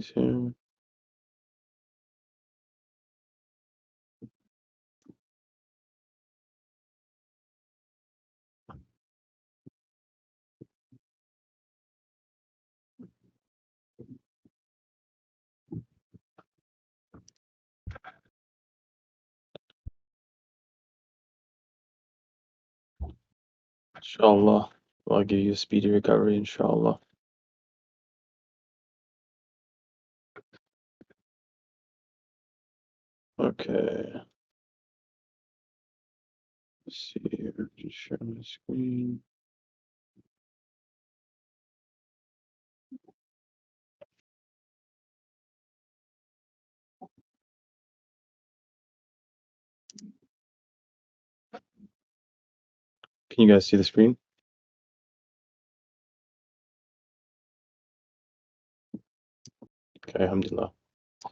things here. Inshallah. I'll give you a speedy recovery, inshallah. Okay. Let's see here. Just share my screen. Can you guys see the screen? Okay, alhamdulillah.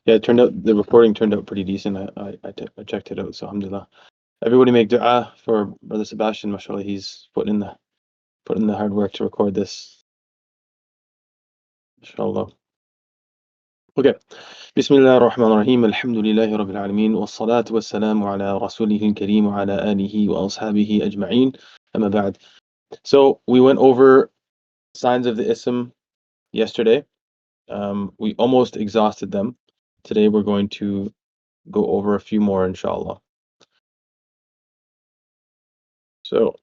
Yeah, it turned out, the recording turned out pretty decent. I checked it out, so alhamdulillah. Everybody make dua for Brother Sebastian, mashallah. He's putting in the hard work to record this. Inshallah. Okay. بسم الله الرحمن الرحيم الحمد لله رب العالمين والصلاة والسلام على رسوله الكريم وعلى آله وأصحابه أجمعين أما بعد. So we went over signs of the ism yesterday. We almost exhausted them. Today we're going to go over a few more, inshallah. So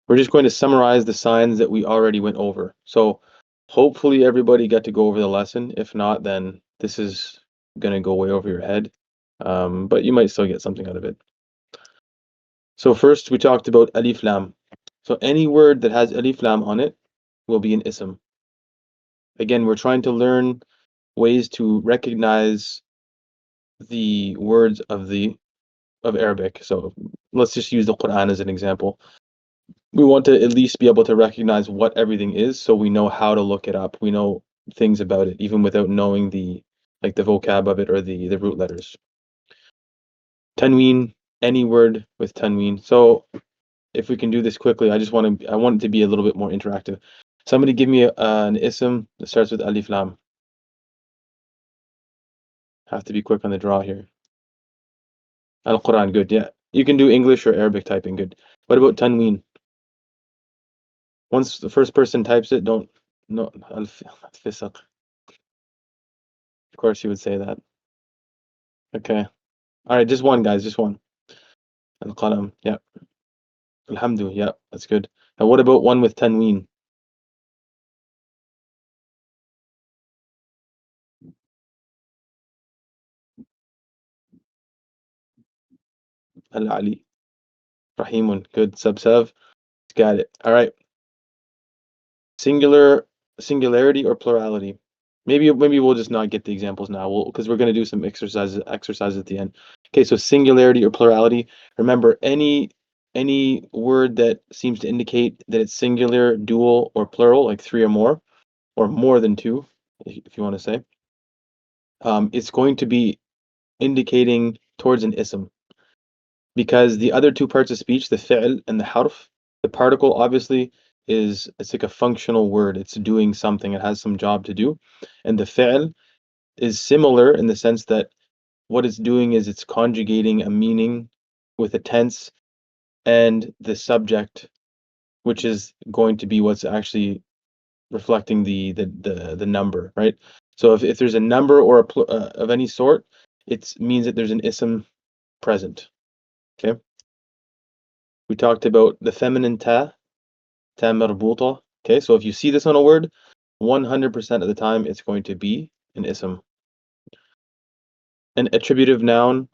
we're just going to summarize the signs that we already went over. So hopefully everybody got to go over the lesson. If not, then this is going to go way over your head. But you might still get something out of it. So first we talked about alif lam. So any word that has alif lam on it will be an ism. Again, we're trying to learn ways to recognize the words of Arabic. So let's just use the Quran as an example. We want to at least be able to recognize what everything is, so we know how to look it up. We know things about it, even without knowing the vocab of it or the root letters. Tanween, any word with tanween. So if we can do this quickly, I want it to be a little bit more interactive. Somebody give me an ism that starts with alif lam. Have to be quick on the draw here. Al-Quran, good, yeah. You can do English or Arabic typing, good. What about tanween? Once the first person types it, no, al-fisq. Of course you would say that. Okay. All right, just one, guys, just one. Al-Qalam, yeah. Alhamdu, yeah, that's good. Now what about one with tanween? Al-Ali. Rahimun, good. Subsav, got it. All right. Singularity or plurality? Maybe we'll just not get the examples now, because we're going to do some exercises at the end. Okay, so singularity or plurality. Remember, any word that seems to indicate that it's singular, dual, or plural, like three or more than two, if you want to say, it's going to be indicating towards an ism, because the other two parts of speech, the fi'l and the harf, the particle obviously it's like a functional word. It's doing something. It has some job to do, and the fi'l is similar in the sense that what it's doing is it's conjugating a meaning with a tense and the subject, which is going to be what's actually reflecting the number, right? So if there's a number or of any sort, it means that there's an ism present. Okay. We talked about the feminine ta marbuta. Okay, so if you see this on a word, 100% of the time it's going to be an ism. An attributive noun,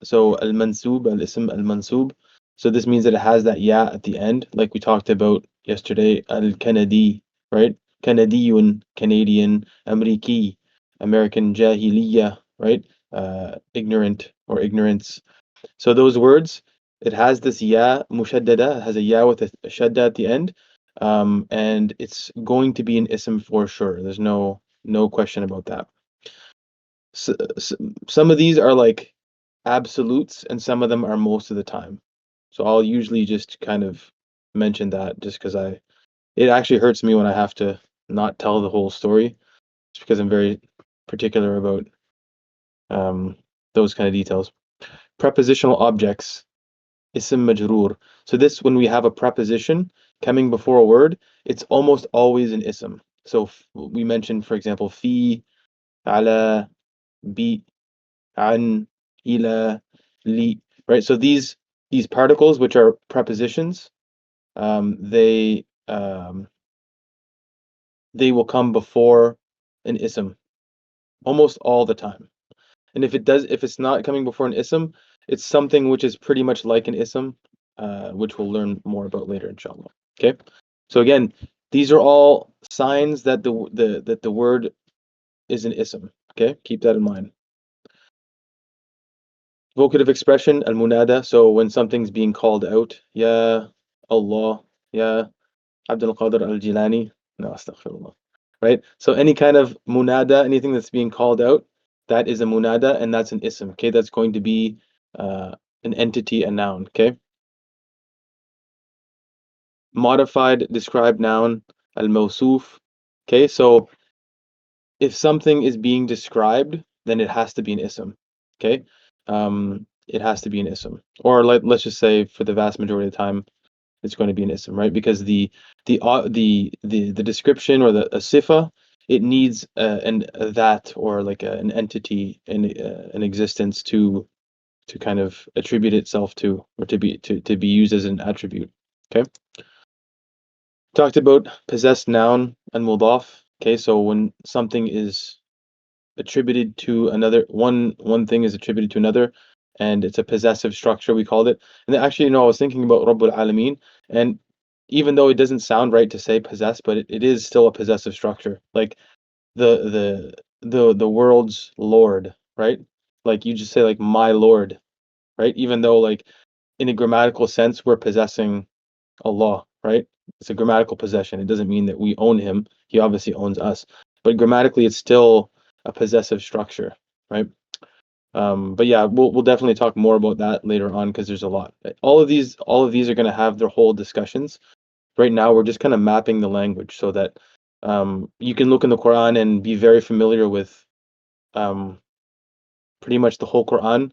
so al-mansub, al-ism al-mansub. So this means that it has that ya at the end, like we talked about yesterday, al-Kanadi, right? Kanadiyun, Canadian, Amriki, American, Jahiliya, right? Ignorant or ignorance. So those words, it has this ya mushaddada, it has a ya with a shadda at the end, and it's going to be an ism for sure. There's no question about that. So, some of these are like absolutes, and some of them are most of the time. So I'll usually just kind of mention that just because it actually hurts me when I have to not tell the whole story. It's because I'm very particular about those kind of details. Prepositional objects, ism majroor. So this, when we have a preposition coming before a word, it's almost always an ism. So we mentioned, for example, fi, ala, bi, an, ila, li, right? So these particles, which are prepositions, they will come before an ism almost all the time. And if it's not coming before an ism, it's something which is pretty much like an ism, which we'll learn more about later, inshallah. Okay. So again, these are all signs that the word is an ism. Okay, keep that in mind. Vocative expression, al-munada. So when something's being called out, ya Allah, ya Abdul Qadir al-Jilani. No, astaghfirullah. Right? So any kind of munada, anything that's being called out, that is a munada, and that's an ism. Okay, that's going to be an entity, a noun. Okay. Modified described noun, al-mawsuf. Okay, so if something is being described, then it has to be an ism. Okay, it has to be an ism, or let's just say for the vast majority of the time, it's going to be an ism, right? Because the description or a sifa, it needs a that, or like an entity in an existence to kind of attribute itself to, or to be used as an attribute. Okay. Talked about possessed noun and mudaf. Okay, so when something is attributed to another, one thing is attributed to another, and it's a possessive structure, we called it. And actually, I was thinking about Rabbul Alameen, and even though it doesn't sound right to say possess, but it is still a possessive structure. Like the world's Lord, right? Like you just say like my Lord, right? Even though like in a grammatical sense we're possessing Allah, right? It's a grammatical possession. It doesn't mean that we own him. He obviously owns us. But grammatically it's still a possessive structure, right? But yeah, we'll definitely talk more about that later on, because there's a lot. All of these are going to have their whole discussions. Right now we're just kind of mapping the language so that you can look in the Quran and be very familiar with pretty much the whole Quran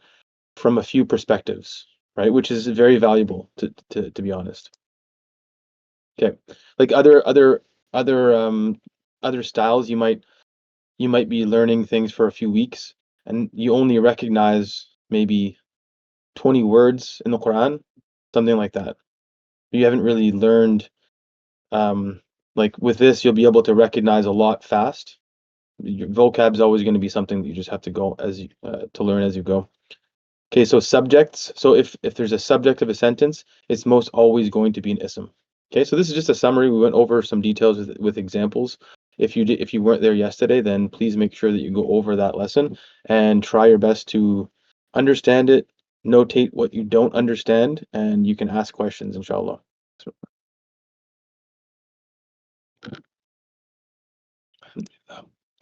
from a few perspectives, right? Which is very valuable to be honest. Okay, like other styles, you might be learning things for a few weeks, and you only recognize maybe 20 words in the Quran, something like that. You haven't really learned. Like with this, you'll be able to recognize a lot fast. Your vocab is always going to be something that you just have to go as you to learn as you go. Okay, so subjects. So if there's a subject of a sentence, it's most always going to be an ism. Okay, so this is just a summary. We went over some details with examples. If you weren't there yesterday, then please make sure that you go over that lesson and try your best to understand it, notate what you don't understand, and you can ask questions, inshallah.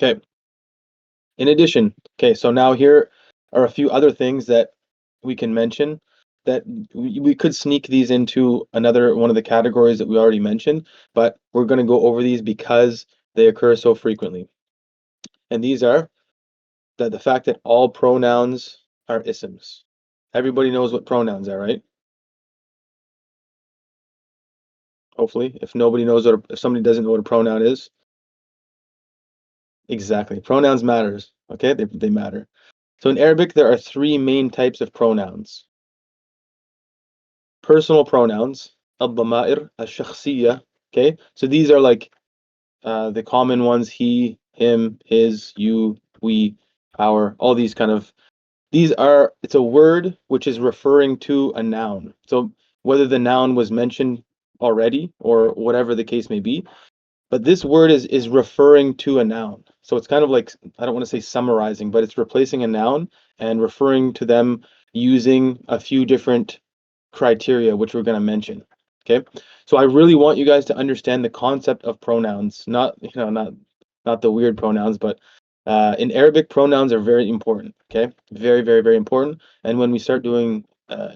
Okay. In addition, okay, so now here are a few other things that we can mention, that we could sneak these into another one of the categories that we already mentioned, but we're going to go over these because they occur so frequently. And these are the fact that all pronouns are isms. Everybody knows what pronouns are, right? Hopefully. If somebody doesn't know what a pronoun is, exactly. Pronouns matters. Okay, they matter. So in Arabic, there are three main types of pronouns. Personal pronouns, al-dama'ir, al-shakhsiyya. Okay, so these are like the common ones: he, him, his, you, we, our. All these it's a word which is referring to a noun. So whether the noun was mentioned already or whatever the case may be, but this word is referring to a noun. So it's kind of like, I don't want to say summarizing, but it's replacing a noun and referring to them using a few different criteria, which we're going to mention. Okay, so I really want you guys to understand the concept of pronouns, not the weird pronouns, but in Arabic, pronouns are very important. Okay, very, very, very important. And when we start doing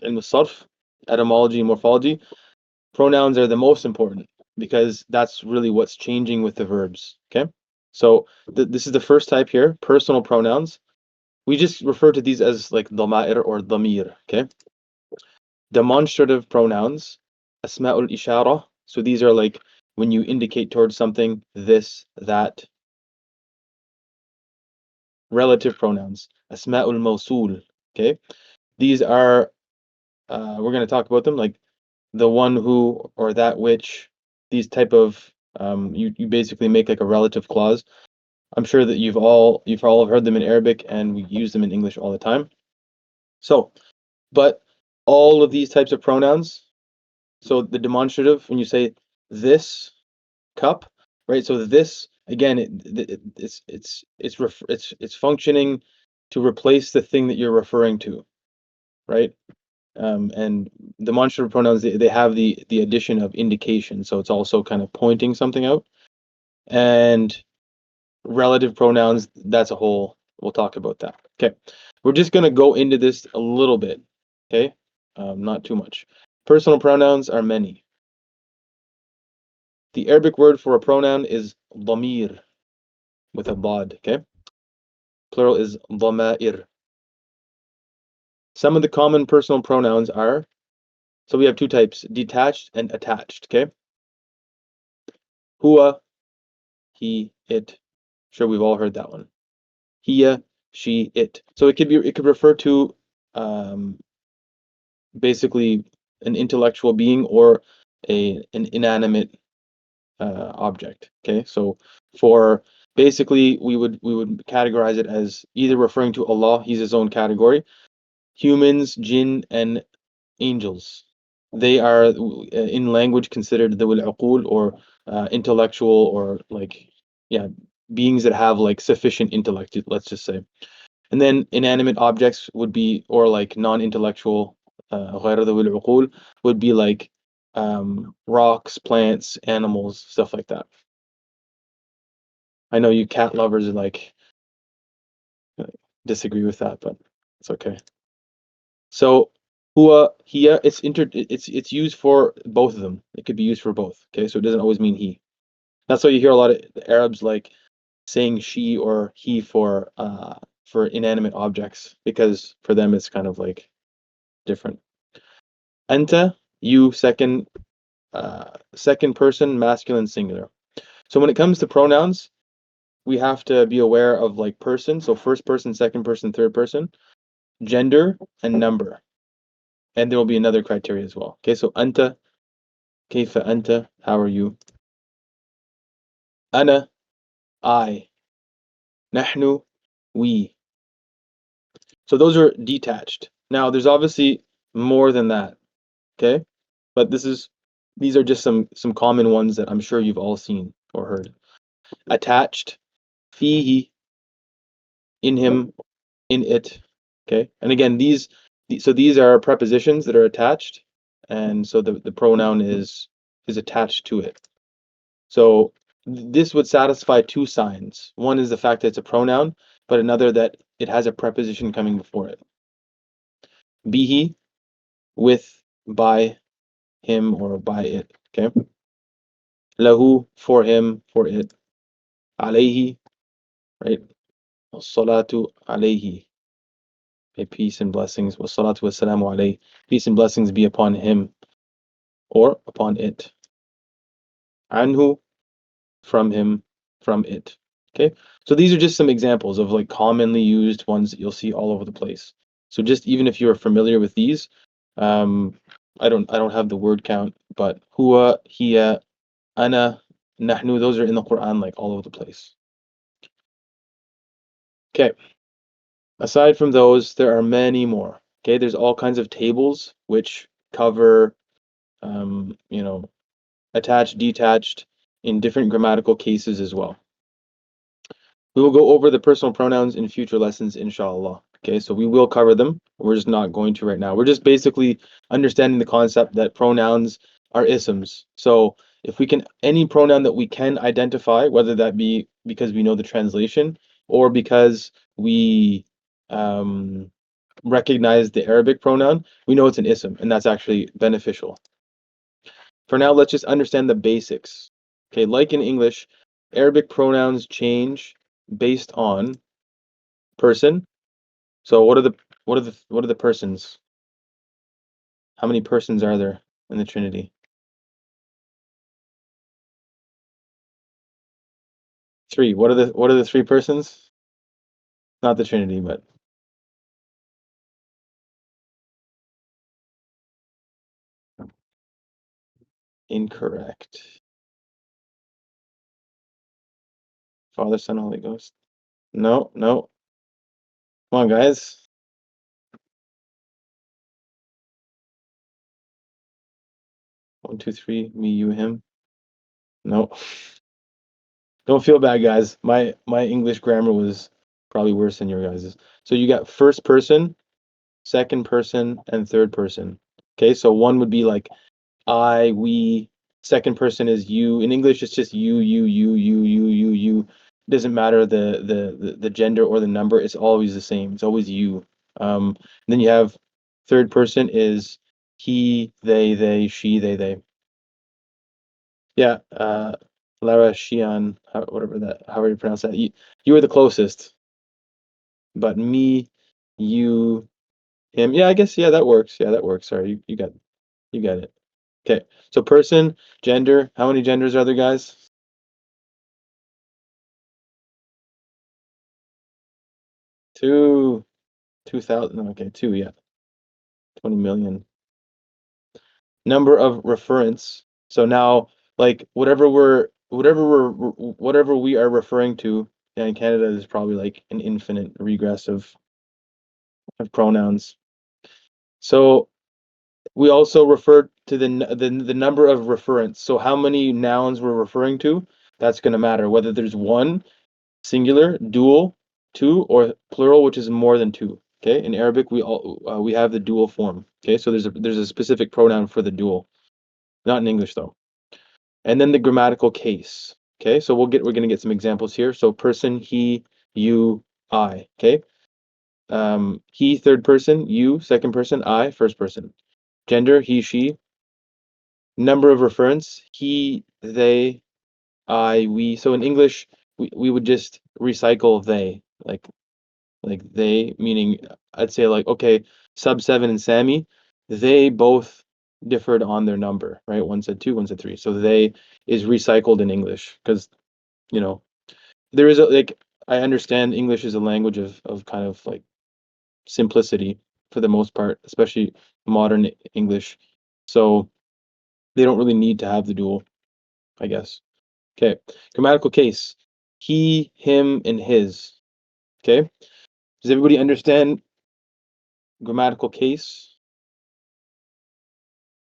in the sarf, etymology, morphology, pronouns are the most important, because that's really what's changing with the verbs. Okay, So this is the first type here, personal pronouns. We just refer to these as like dhama'ir or dhamir, okay? Demonstrative pronouns, asma'ul ishara. So these are like when you indicate towards something, this, that. Relative pronouns, asma'ul mawsul, okay? These are, we're going to talk about them, like the one who or that which, these type of, you basically make like a relative clause. I'm sure that you've all heard them in Arabic, and we use them in English all the time. So, but all of these types of pronouns, so the demonstrative, when you say this cup, right? So this again, it's functioning to replace the thing that you're referring to, right? And demonstrative pronouns, they have the addition of indication, so it's also kind of pointing something out. And relative pronouns, that's a whole, we'll talk about that. Okay, we're just going to go into this a little bit, okay? Not too much. Personal pronouns are many. The Arabic word for a pronoun is dhamir with a bod, okay? Plural is dhama'ir. Some of the common personal pronouns are, so we have two types, detached and attached, okay? Huwa, he, it. Sure, we've all heard that one. Hiya, she, it. So it could refer to basically an intellectual being or an inanimate object. Okay, so for basically we would categorize it as either referring to Allah, He's His own category, humans, jinn, and angels. They are in language considered the uqul, or intellectual, or like, yeah, beings that have like sufficient intellect, let's just say. And then inanimate objects would be, or like non-intellectual, غير ذوي العقول, would be like rocks, plants, animals, stuff like that. I know you cat lovers like disagree with that, but it's okay. So huwa, hiya, it's used for both of them. It could be used for both. Okay, so it doesn't always mean he. That's why you hear a lot of the Arabs like saying she or he for inanimate objects, because for them it's kind of like different. Anta, you, second person, masculine singular. So when it comes to pronouns, we have to be aware of like person, so first person, second person, third person, gender, and number. And there will be another criteria as well. Okay, so anta, kayfa anta, how are you? Ana, I. Nahnu, we. So those are detached. Now there's obviously more than that. Okay, but these are just some common ones that I'm sure you've all seen or heard. Attached, fihi, in him, in it. Okay, and again, these are prepositions that are attached, and so the pronoun is attached to it. So this would satisfy two signs. One is the fact that it's a pronoun, but another that it has a preposition coming before it. Bihi, with, by him or by it. Okay. Lahu, for him, for it. Alayhi, right? Salatu alayhi. May peace and blessings. Wassalatu wassalamu alayhi. Peace and blessings be upon him or upon it. Anhu, from him, from it. Okay, so these are just some examples of like commonly used ones that you'll see all over the place. So just even if you are familiar with these, I don't have the word count, but huwa, hiya, ana, nahnu, those are in the Quran like all over the place. Okay, aside from those, there are many more. Okay, there's all kinds of tables which cover, you know, attached, detached, in different grammatical cases as well. We will go over the personal pronouns in future lessons, inshallah. Okay, so we will cover them. We're just not going to right now. We're just basically understanding the concept that pronouns are isms. So if we can, any pronoun that we can identify, whether that be because we know the translation or because we recognize the Arabic pronoun, we know it's an ism, and that's actually beneficial. For now, let's just understand the basics. Okay, like in English, Arabic pronouns change based on person. So what are the persons? How many persons are there in the Trinity? 3. What are the 3 persons? Not the Trinity, but incorrect. Father, Son, Holy Ghost. No. Come on, guys. 1, 2, 3. Me, you, him. No. Don't feel bad, guys. My English grammar was probably worse than your guys's. So you got first person, second person, and third person. Okay, so one would be like I, we. Second person is you. In English, it's just you. It doesn't matter the gender or the number. It's always the same. It's always you. Then you have third person is he, they, she, they. Yeah, Lara Shian, however you pronounce that. You were the closest, but me, you, him. Yeah, I guess that works. Yeah, that works. Sorry, you got it. Okay, so person, gender. How many genders are there, guys? 2, 2,000. Okay, 2. Yeah, 20 million. Number of referents. So now, like whatever we are referring to, in Canada is probably like an infinite regress of pronouns. So we also refer to the number of referents. So how many nouns we're referring to, that's going to matter. Whether there's 1, singular, dual, 2, or plural, which is more than 2. Okay, in Arabic we have the dual form. Okay, so there's a specific pronoun for the dual, not in English though. And then the grammatical case. Okay, so we're gonna get some examples here. So person, he, you, I. Okay, he third person, you second person, I first person. Gender, he, she. Number of referents, he, they, I, we. So in English, we would just recycle they, like they, meaning I'd say like, okay, Sub 7 and Sammy, they both differed on their number, right? One said 2, one said 3. So they is recycled in English because, you know, there is I understand English is a language of kind of like simplicity for the most part, especially modern English. So they don't really need to have the dual, I guess. Okay, grammatical case. He, him, and his. Okay, does everybody understand grammatical case?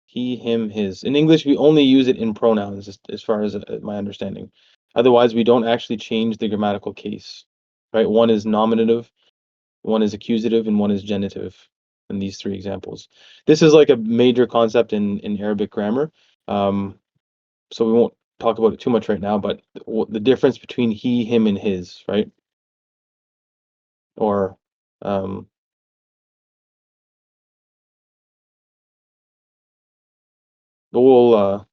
He, him, his. In English, we only use it in pronouns, as far as my understanding. Otherwise, we don't actually change the grammatical case, right? One is nominative, one is accusative, and one is genitive in these 3 examples. This is like a major concept in Arabic grammar. So we won't talk about it too much right now, but the difference between he, him, and his, right? Or we'll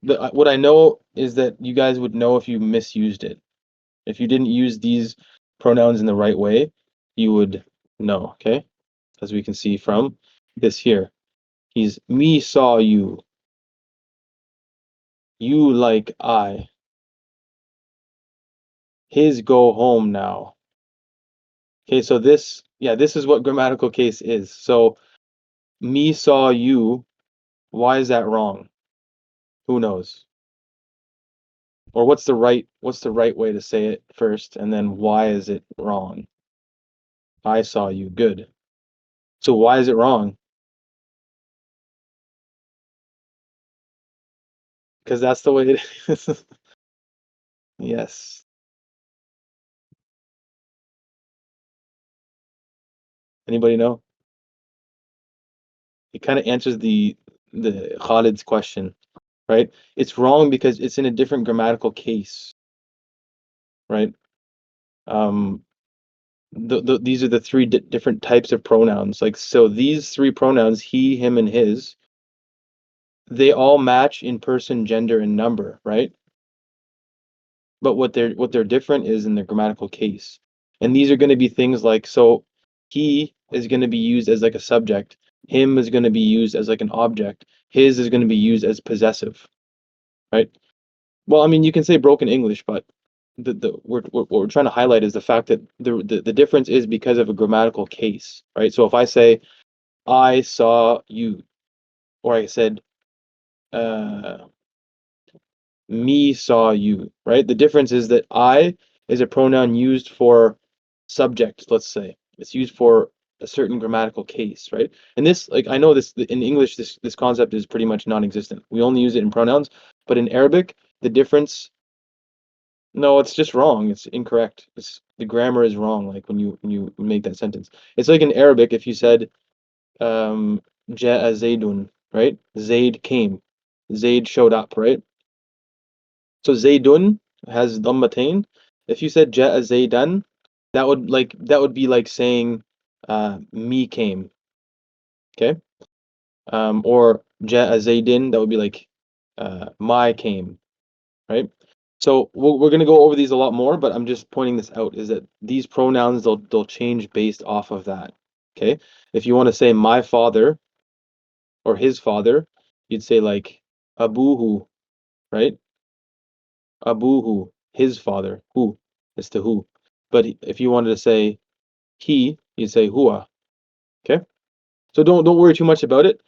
what I know is that you guys would know if you misused it. If you didn't use these pronouns in the right way, you would know, okay? As we can see from this here. He's me saw you. You like I. His go home now. Okay, so this is what grammatical case is. So me saw you, why is that wrong? Who knows? Or what's the right way to say it first, and then why is it wrong? I saw you, good. So why is it wrong? Because that's the way it is. Yes. Anybody know? It kind of answers the Khalid's question, right? It's wrong because it's in a different grammatical case, right? These are the 3 different types of pronouns. Like, so these 3 pronouns, he, him, and his, they all match in person, gender, and number, right? but what they're different is in their grammatical case. And these are going to be things like, so he is going to be used as like a subject, him is going to be used as like an object, his is going to be used as possessive, right? Well, I mean, you can say broken English, but what we're trying to highlight is the fact that the difference is because of a grammatical case, right? So if I say I saw you, or I said uh, me saw you, right? The difference is that I is a pronoun used for subject, let's say. It's used for a certain grammatical case, right? And this, like, I know this in English, this concept is pretty much non-existent. We only use it in pronouns, but in Arabic, the difference, no, it's just wrong. It's incorrect. The grammar is wrong. Like when you make that sentence, it's like in Arabic if you said ja'a Zaydun, right? Zayd came, Zayd showed up, right? So Zaydun has dhammatain. If you said ja'a Zaydan, that would be like saying me came, okay? Or ja'a Zaydin, that would be like my came, right? So we're gonna go over these a lot more, but I'm just pointing this out is that these pronouns they'll change based off of that. Okay, if you want to say my father or his father, you'd say like abuhu, right? Abuhu, his father. Who is to who. But if you wanted to say he, you'd say hua. Okay, so don't worry too much about it.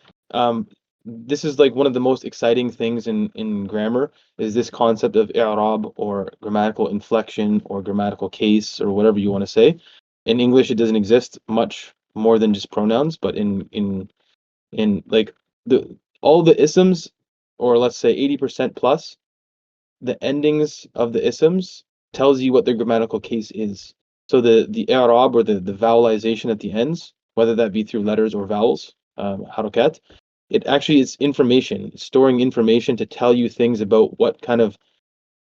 This is like one of the most exciting things in grammar is this concept of i'rab or grammatical inflection or grammatical case or whatever you want to say. In English, it doesn't exist much more than just pronouns, but in like the all the isms, or let's say 80% plus, the endings of the isms tells you what their grammatical case is. So the i'rab or the vowelization at the ends, whether that be through letters or vowels, harakat, it actually is information. It's storing information to tell you things about what kind of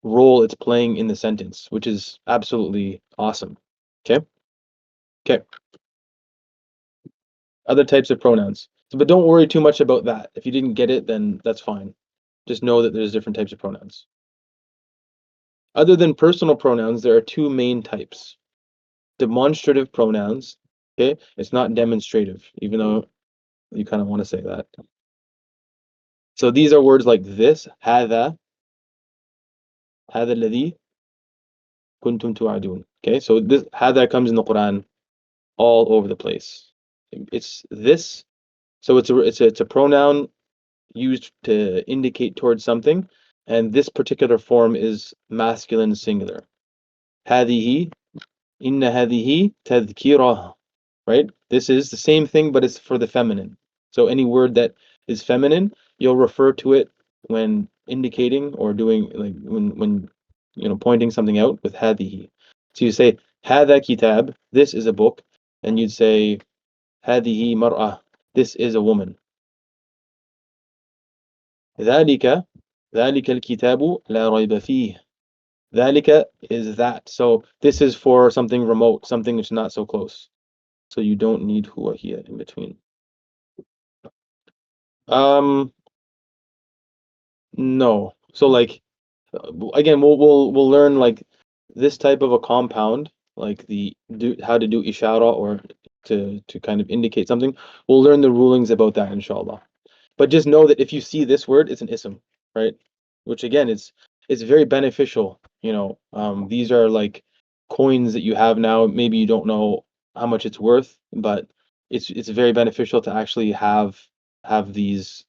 role it's playing in the sentence, which is absolutely awesome. Okay? Okay. Other types of pronouns. So, but don't worry too much about that. If you didn't get it, then that's fine. Just know that there's different types of pronouns. Other than personal pronouns, there are two main types. Demonstrative pronouns, okay? It's not demonstrative, even though you kind of want to say that. So these are words like this, هذا الذي كنتم توعدون. Okay, so this هذا comes in the Quran all over the place. It's this, so it's a pronoun used to indicate towards something, and this particular form is masculine singular. هذه إن هذه تذكرة, right? This is the same thing, but it's for the feminine. So any word that is feminine, you'll refer to it when indicating or doing like when pointing something out with هذه. So you say هذا كتاب, this is a book, and you'd say هذه مرأة, this is a woman. ذلك الكتاب لا ريب فيه. ذلك is that. So this is for something remote, something that's not so close. So you don't need huwa here in between. No. So like again, we'll learn like this type of a compound, like how to do ishara or to kind of indicate something. We'll learn the rulings about that inshallah. But just know that if you see this word, it's an ism, right? Which again, it's very beneficial. These are like coins that you have now. Maybe you don't know how much it's worth, but it's very beneficial to actually have this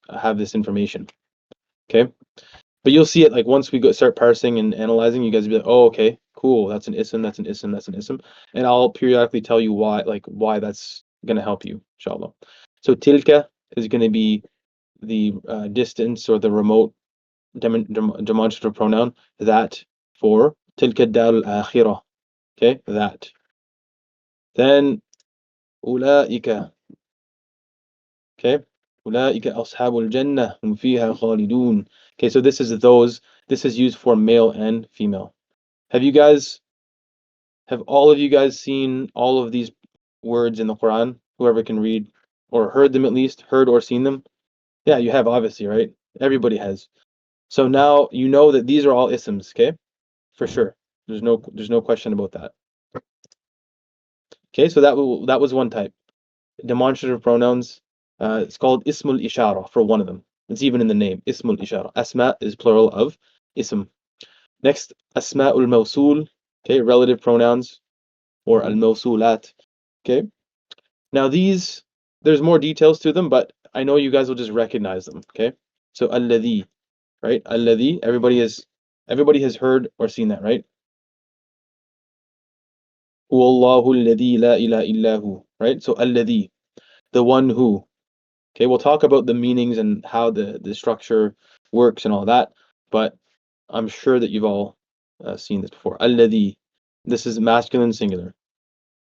information. Okay, but you'll see it like once we start parsing and analyzing, you guys will be like, oh, okay, cool, that's an ism, that's an ism, that's an ism, and I'll periodically tell you why that's gonna help you, inshallah. So tilka is gonna be the distance or the remote demonstrative pronoun, that for tilka dar al-akhirah, okay, that. Then ulaika, okay, ulaika ashabul jannah hum fiha khalidun. Okay, so this is used for male and female. Have all of you guys seen all of these words in the Quran? Whoever can read or heard them, at least heard or seen them? Yeah, you have, obviously, right? Everybody has. So now you know that these are all isms, okay? for sure. There's no question about that. Okay, so that was one type. Demonstrative pronouns. It's called ismul ishara for one of them. It's even in the name, ismul ishara. Asma is plural of ism. Next, asma'ul mawsul. Okay, relative pronouns or al mawsulat. Okay. Now these, there's more details to them, but I know you guys will just recognize them. Okay. So alladhi, right? Alladhi. Everybody has heard or seen that, right? Huwallahu alladhi la ilaha illahu. Right. So alladhi, the one who. Okay, we'll talk about the meanings and how the structure works and all that, but I'm sure that you've all seen this before. Alladhi. This is masculine singular.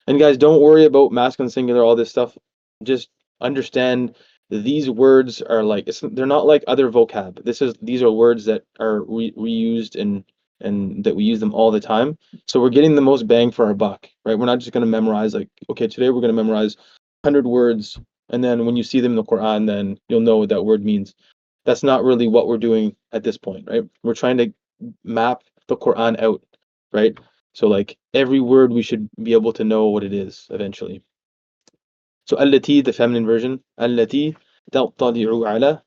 And guys, don't worry about masculine singular, all this stuff. Just understand these words are like they're not like other vocab. These are words that are reused and that we use them all the time. So we're getting the most bang for our buck, right? We're not just going to memorize like, okay, today we're going to memorize 100 words, and then when you see them in the Quran, then you'll know what that word means. That's not really what we're doing at this point, right? We're trying to map the Quran out, right? So like every word we should be able to know what it is eventually. So allati, the feminine version, allati تطلع على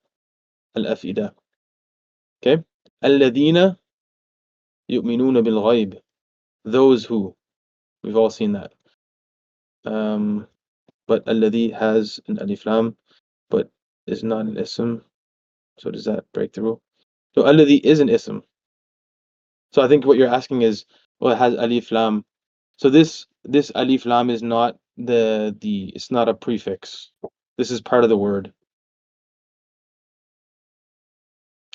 الأفئدة. Okay? الذين يؤمنون بالغيب. Those who. We've all seen that. But alladhi has an alif lam, but is not an ism. So does that break the rule? So alladhi is an ism. So I think what you're asking is, well, it has alif lam. So this alif lam is not it's not a prefix. This is part of the word.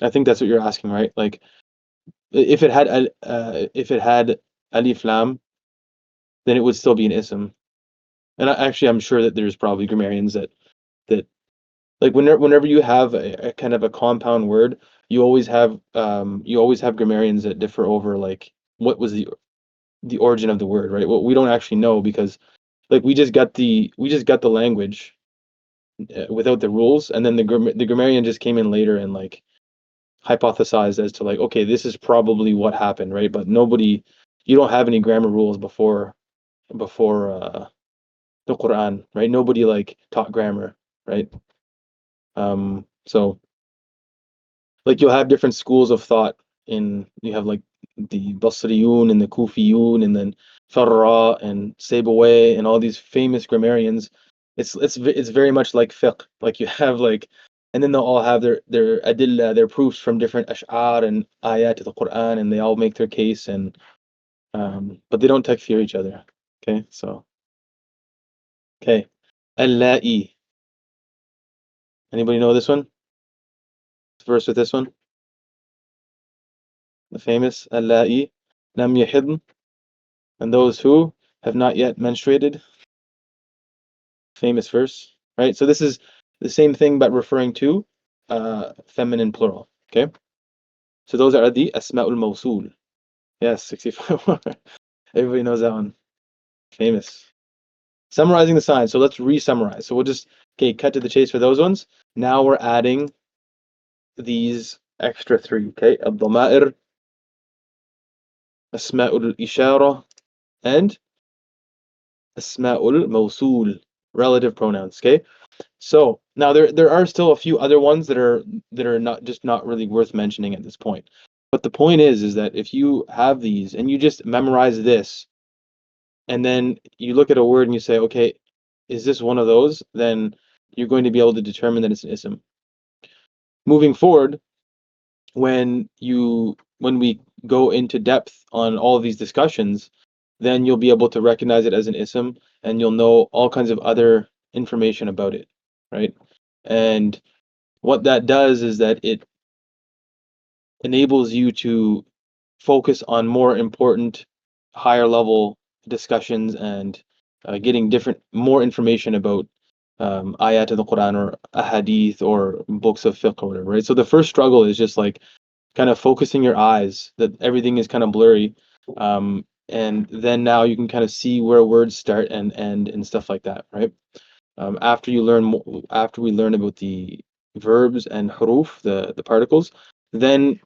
I think that's what you're asking, right? Like if it had alif lam, then it would still be an ism. And I'm sure that there's probably grammarians that like whenever you have a kind of a compound word, you always have grammarians that differ over like what was the origin of the word, right? Well, we don't actually know because like we just got the language without the rules, and then the grammarian just came in later and like hypothesized as to like, okay, this is probably what happened, right? But you don't have any grammar rules before the Quran, right? Nobody like taught grammar, right? So like you'll have different schools of thought you have like the Basriyun and the Kufiyun and then Farra and Sibawayh and all these famous grammarians. It's very much like fiqh. Like you have like, and then they'll all have their adilla, their proofs from different ash'ar and ayat of the Quran, and they all make their case and but they don't takfir each other. Okay, so okay, Al-La'i. Anybody know this one? Verse with this one, the famous Al-La'i lam yahidn, and those who have not yet menstruated. Famous verse, right? So this is the same thing but referring to feminine plural. Okay, so those are the asma'ul mawsul. Yes, 65. Everybody knows that one. Famous. Summarizing the signs. So let's re-summarize. So we'll just cut to the chase for those ones. Now we're adding these extra three. Okay, ad-dama'ir, asma'ul ishara, and asma'ul mawsul, relative pronouns. Okay, so now there are still a few other ones that are not really worth mentioning at this point. But the point is that if you have these and you just memorize this, and then you look at a word and you say, okay, is this one of those? Then you're going to be able to determine that it's an ism. Moving forward, when we go into depth on all of these discussions, then you'll be able to recognize it as an ism, and you'll know all kinds of other information about it, right? And what that does is that it enables you to focus on more important, higher level discussions and getting more information about ayat of the Quran or ahadith or books of fiqh or whatever, right? So the first struggle is just like kind of focusing your eyes, that everything is kind of blurry. And then now you can kind of see where words start and end and stuff like that, right? After we learn about the verbs and huruf, the particles, then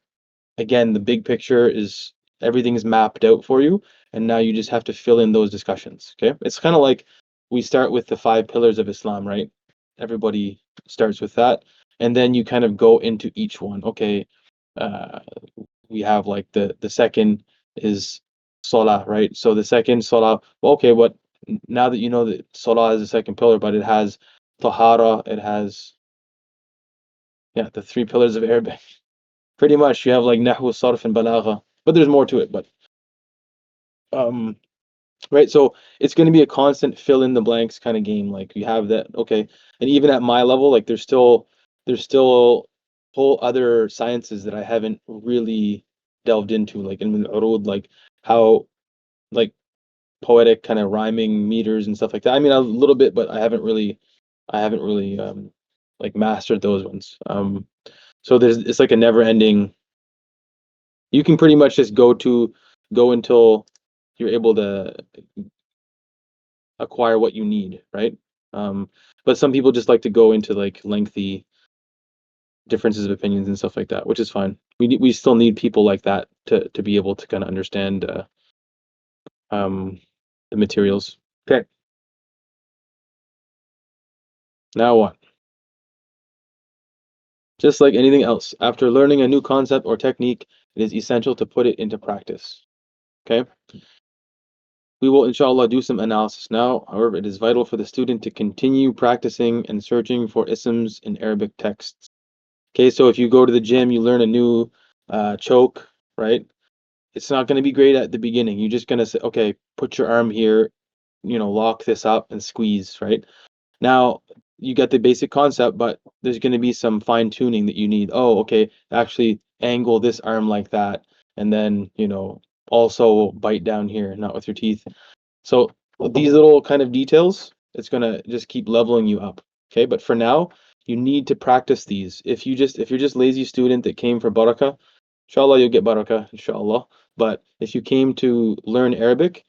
again the big picture is everything's mapped out for you, and now you just have to fill in those discussions. Okay, it's kind of like we start with the 5 pillars of Islam, right? Everybody starts with that, and then you kind of go into each one. Okay, we have like the second is Salah, right? So the second Salah, well, okay, what now that you know that Salah is the second pillar, but it has Tahara, it has, yeah, the 3 pillars of Arabic. Pretty much you have like Nahwu, Sarf, and Balagha, but there's more to it, but um right, so it's going to be a constant fill in the blanks kind of game. Like you have that, okay, and even at my level, like there's still whole other sciences that I haven't really delved into, like in urud, like how, like poetic kind of rhyming meters and stuff like that. I mean, a little bit, but I haven't really like mastered those ones. So it's like a never ending. You can pretty much just go until you're able to acquire what you need, right? But some people just like to go into like lengthy differences of opinions and stuff like that, which is fine. We still need people like that to be able to kind of understand um, the materials. Okay, now what? Just like anything else, after learning a new concept or technique, it is essential to put it into practice. Okay. We will inshallah do some analysis now. However, it is vital for the student to continue practicing and searching for isms in Arabic texts. Okay, so if you go to the gym, you learn a new choke, right? It's not going to be great at the beginning. You're just going to say, okay, put your arm here, lock this up and squeeze, right? Now you get the basic concept, but there's going to be some fine tuning that you need. Oh, okay, actually angle this arm like that, and then, also bite down here, not with your teeth. So these little kind of details, it's going to just keep leveling you up. Okay, but for now, you need to practice these. If you're just lazy student that came for barakah, inshallah you'll get barakah, inshallah. But if you came to learn Arabic,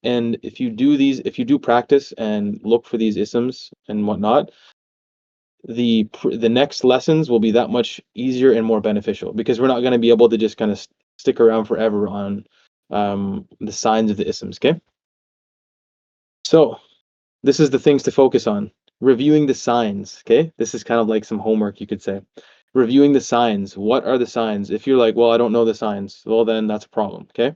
and if you do practice and look for these isms and whatnot, the next lessons will be that much easier and more beneficial, because we're not going to be able to just kind of stick around forever on the signs of the isms. Okay, so this is the things to focus on. Reviewing the signs. Okay, this is kind of like some homework, you could say. Reviewing the signs. What are the signs? If you're like, well, I don't know the signs, well, then that's a problem. Okay,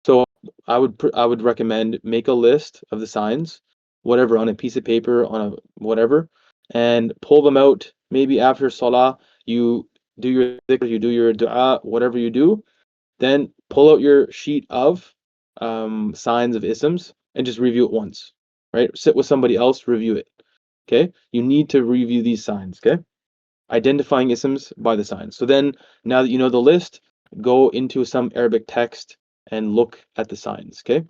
so I would recommend make a list of the signs, whatever, on a piece of paper, on a whatever, and pull them out. Maybe after salah, you do your dhikr, you do your dua, whatever you do, then pull out your sheet of signs of isms and just review it once, right? Sit with somebody else, review it. Okay, you need to review these signs. Okay, identifying isms by the signs. So then, now that you know the list, go into some Arabic text and look at the signs. Okay,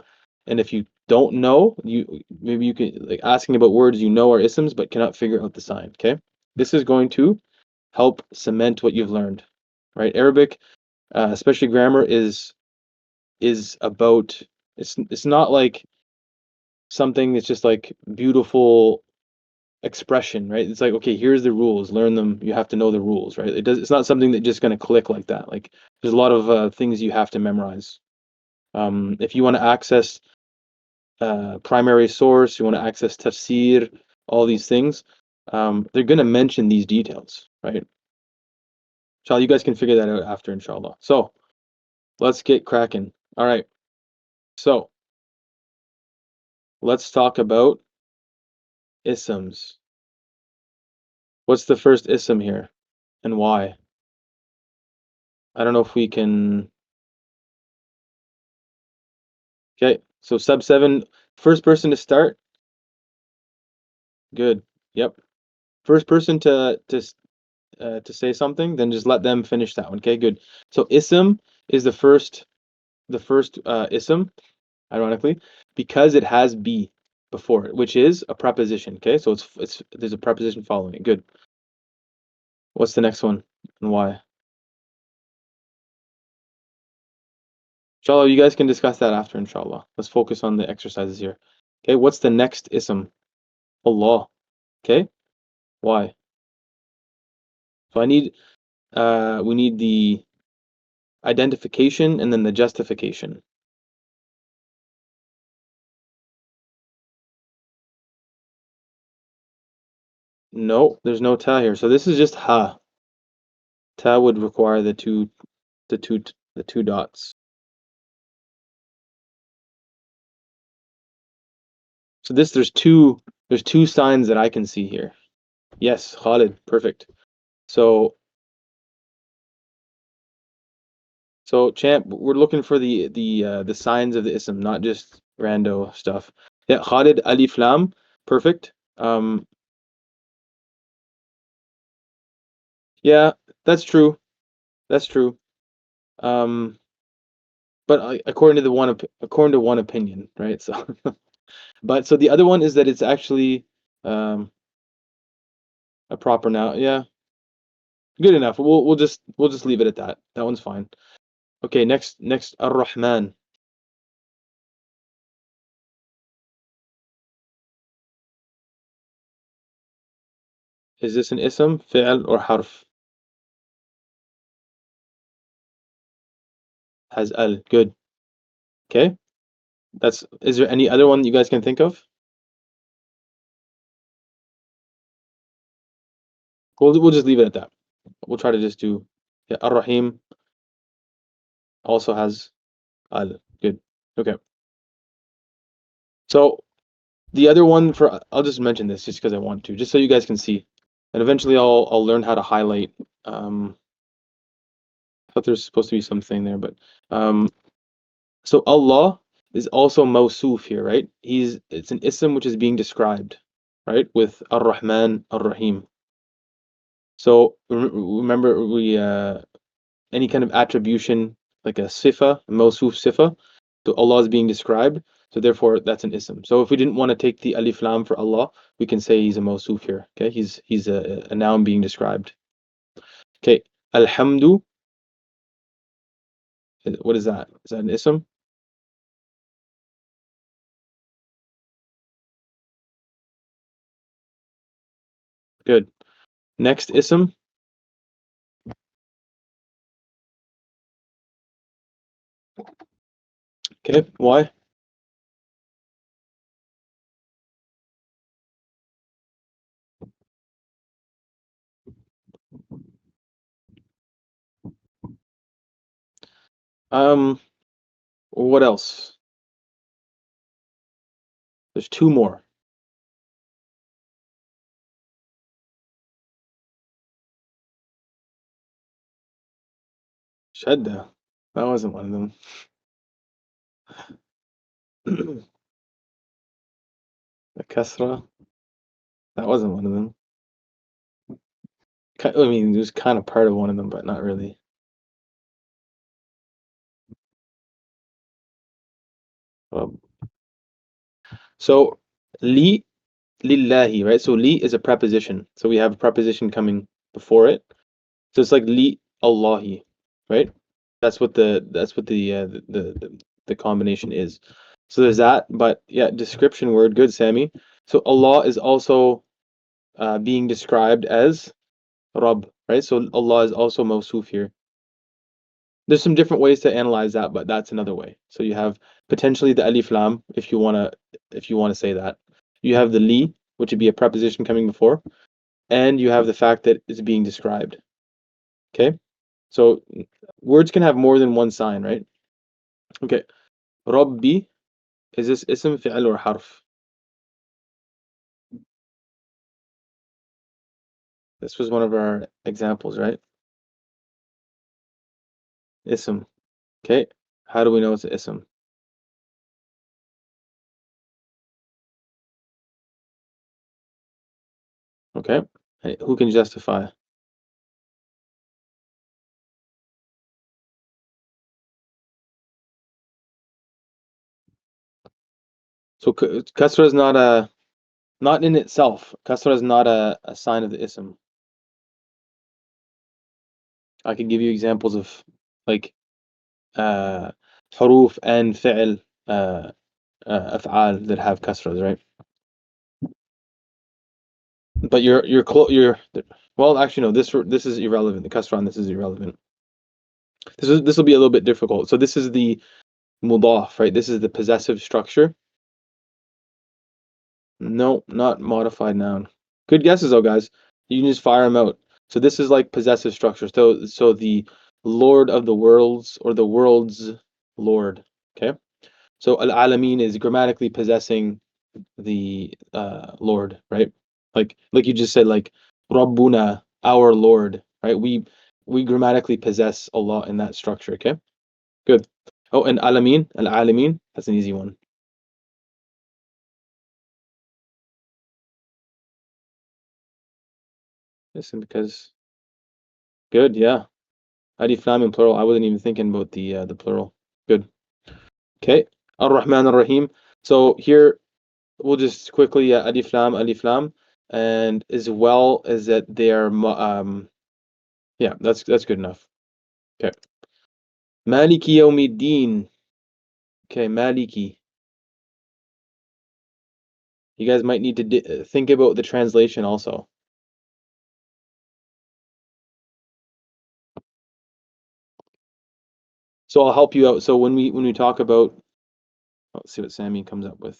and if you don't know, maybe you can, like, asking about words you know are isms but cannot figure out the sign. Okay, this is going to help cement what you've learned, right? Arabic, especially grammar, is about, it's not like something that's just like beautiful expression, right? It's like, okay, here's the rules, learn them. You have to know the rules, right? It's not something that just going to click like that. Like there's a lot of things you have to memorize. If you want to access primary source, you want to access tafsir, all these things, they're going to mention these details, right? Inshallah, you guys can figure that out after, inshallah. So let's get cracking. All right, so let's talk about isms. What's the first ism here and why? I don't know if we can. Okay, so sub 7, first person to start. Good. Yep. First person to say something, then just let them finish that one. Okay, good. So ism is the first ism, ironically, because it has be before it, which is a preposition. Okay, so it's there's a preposition following it. Good. What's the next one and why? Inshallah, you guys can discuss that after, inshallah. Let's focus on the exercises here. Okay, what's the next ism? Allah. Okay, why? So we need the identification, and then the justification. No, there's no ta here. So this is just ha. Ta would require the two dots. So there's two signs that I can see here. Yes, Khalid, perfect. So champ, we're looking for the signs of the ism, not just rando stuff. Yeah, Khalid, alif lam, perfect. Yeah, that's true. That's true. But according to one opinion, right? So, but so the other one is that it's actually a proper noun. Yeah, good enough. We'll just leave it at that. That one's fine. Okay, next Ar-Rahman. Is this an ism, fi'l, or harf? Has al. Good. Okay. Is there any other one you guys can think of? We'll just leave it at that. We'll try to just do, yeah, Ar-Rahim also has al. Good. Okay. So the other one I'll just mention this just because I want to, just so you guys can see. And eventually I'll learn how to highlight. I thought there's supposed to be something there, but so Allah is also Mawsuf here, right? It's an ism which is being described, right? With Ar-Rahman, Ar-Rahim. So remember any kind of attribution like a sifa, Mawsuf sifa, so Allah is being described. So therefore that's an ism. So if we didn't want to take the alif lam for Allah, we can say he's a Mawsuf here. Okay, he's a noun being described. Okay, Alhamdu. What is that? Is that an ism? Good. Next ism. Okay, why? What else? There's two more. Shadda. That wasn't one of them. The kasra. That wasn't one of them. I mean, it was kind of part of one of them, but not really. So, li lillahi, right? So li is a preposition. So we have a preposition coming before it. So it's like li Allahi, right? That's what the combination is. So there's that, but yeah, description word, good, Sammy. So Allah is also being described as Rabb, right? So Allah is also Mawsuf here. There's some different ways to analyze that, but that's another way. So you have potentially the alif lam if you wanna say that. You have the li, which would be a preposition coming before, and you have the fact that it's being described. Okay? So words can have more than one sign, right? Okay. Rabbi, is this ism, fi'l, or harf? This was one of our examples, right? Ism. Okay. How do we know it's an ism? Okay. Hey, who can justify? So kasra is not in itself. Kasra is not a sign of the ism. I can give you examples of like huruf and fi'l af'al that have kasras, right? But you're well, actually no, this is irrelevant. The kasra on this is irrelevant. This will be a little bit difficult. So this is the mudaf, right? This is the possessive structure. No, not modified noun. Good guesses though, guys. You can just fire them out. So this is like possessive structure. So the Lord of the worlds, or the world's Lord. Okay. So al-alamin is grammatically possessing the Lord, right? Like you just said, like Rabbuna, our Lord, right? We grammatically possess Allah in that structure. Okay. Good. Oh, and alamin, al-alamin, that's an easy one. Listen, because good, yeah. Alif Lam in plural. I wasn't even thinking about the plural. Good. Okay. Ar-Rahman Ar-Rahim. So here we'll just quickly Alif Lam, and as well as that they are yeah, that's good enough. Okay. Maliki Yawmiddin. Okay, Maliki. You guys might need to think about the translation also. So I'll help you out. So when we talk about, let's see what Sammy comes up with.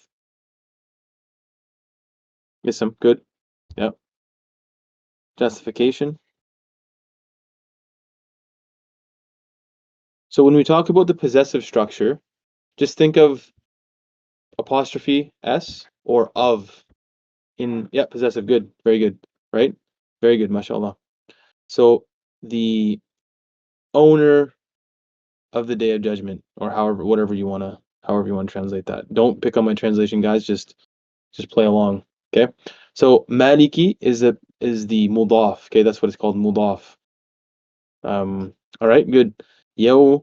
Yes, some good. Yep. Justification. So when we talk about the possessive structure, just think of apostrophe s or of in, yeah, possessive. Good, very good, right? Very good, mashallah. So the owner of the day of judgment, or however you want to translate that. Don't pick on my translation, guys. Just play along. Okay. So Maliki is the mudaf. Okay, that's what it's called, mudaf. All right, good. Yom.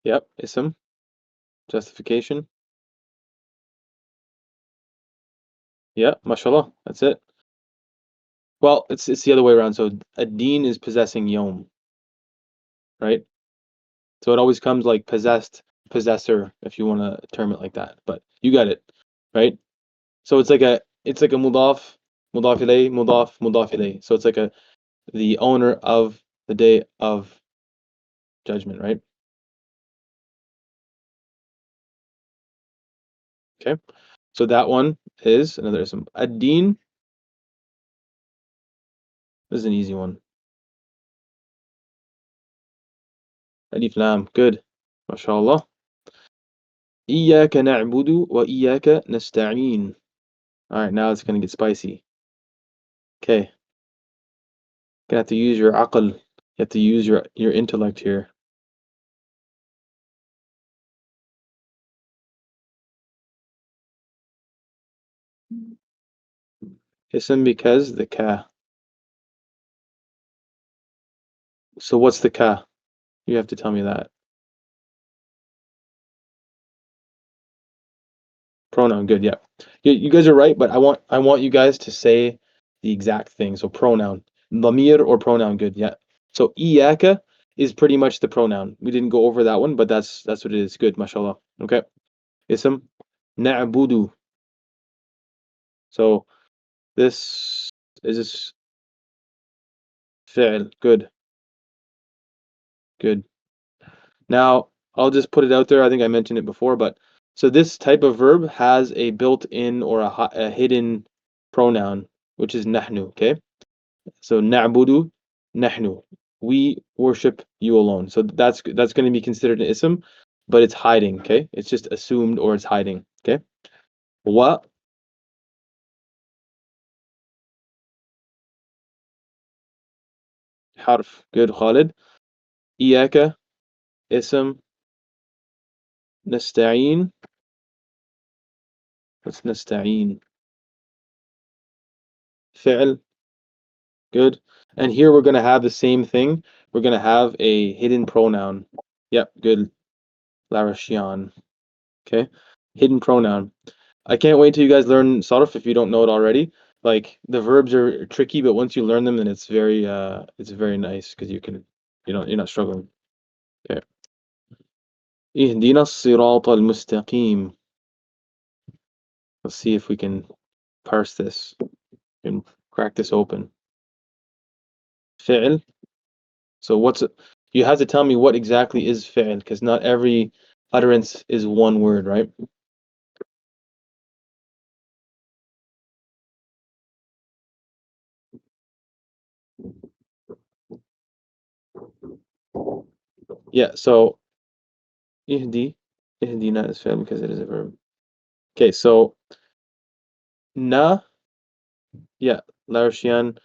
Yep, ism. Justification. Yeah, mashallah. That's it. Well, it's the other way around. So ad-din is possessing yom, right? So it always comes like possessed, possessor, if you want to term it like that. But you got it, right? So it's like a mudaf, mudaf ilay, mudaf ilay. So it's like the owner of the day of judgment, right? Okay. So that one is another ism. Ad-din is an easy one. Alif lam, good. MashaAllah. إياك نعبد وإياك نستعين. All right, now it's gonna get spicy. Okay. Gonna have to use your aql. You have to use your intellect here. Ism because the ka. So what's the ka? You have to tell me that. Pronoun, good, yeah. You guys are right, but I want you guys to say the exact thing. So pronoun. Lamir or pronoun, good, yeah. So iyaka is pretty much the pronoun. We didn't go over that one, but that's what it is. Good, mashallah. Okay. Ism. Na'budu. So this is fi'l. Good. Good. Now, I'll just put it out there. I think I mentioned it before, but so this type of verb has a built-in or a hidden pronoun, which is nahnu, okay? So na'budu, nahnu. We worship you alone. So that's going to be considered an ism, but it's hiding, okay? It's just assumed, or it's hiding, okay? Wa, harf. Good, Khalid. Iyaka, ism. Nasta'een. What's nasta'een? Fi'l. Good. And here we're going to have the same thing. We're going to have a hidden pronoun. Yep, good. Larashian. Okay. Hidden pronoun. I can't wait till you guys learn sarf if you don't know it already. Like the verbs are tricky, but once you learn them, then it's very nice because you're not struggling. Okay. اهدنا الصراط المستقيم. Let's see if we can parse this and crack this open. فعل. So you have to tell me what exactly is fi'l, because not every utterance is one word, right? Yeah, so ihdina is fi'l because it is a verb. Okay, so na, yeah, Larshian,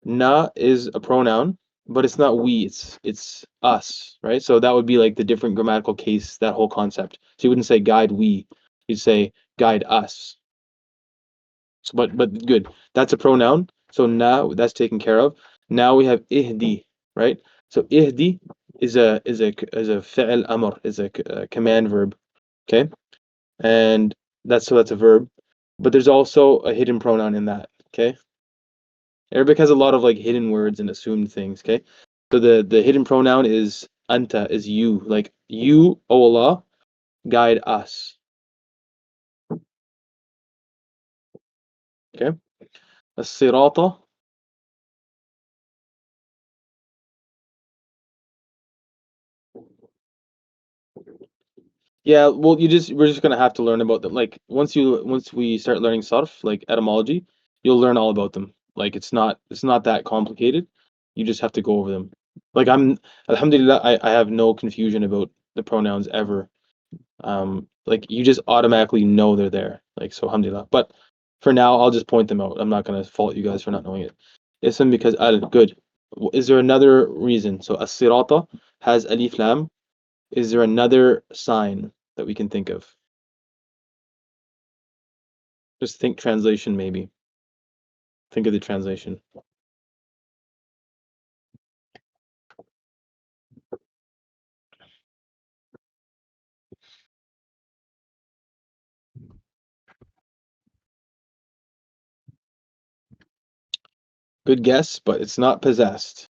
na is a pronoun, but it's not we, it's us, right? So that would be like the different grammatical case, that whole concept. So you wouldn't say guide we, you'd say guide us. So, but good. That's a pronoun. So now that's taken care of. Now we have ihdi, right? So ihdi is a fi'l amr, is a command verb. Okay, and that's a verb. But there's also a hidden pronoun in that. Okay, Arabic has a lot of like hidden words and assumed things. Okay, so the hidden pronoun is anta, is you, like you, O Allah, guide us. Okay, as-sirata. Yeah, well, we're just gonna have to learn about them. Like once we start learning sarf, like etymology, you'll learn all about them. Like it's not that complicated. You just have to go over them. Like alhamdulillah, I have no confusion about the pronouns ever. Like you just automatically know they're there. Like so, alhamdulillah. But for now, I'll just point them out. I'm not gonna fault you guys for not knowing it. Ism because al good. Is there another reason? So as-sirata has alif lam. Is there another sign that we can think of? Just think translation, maybe. Think of the translation. Good guess, but it's not possessed.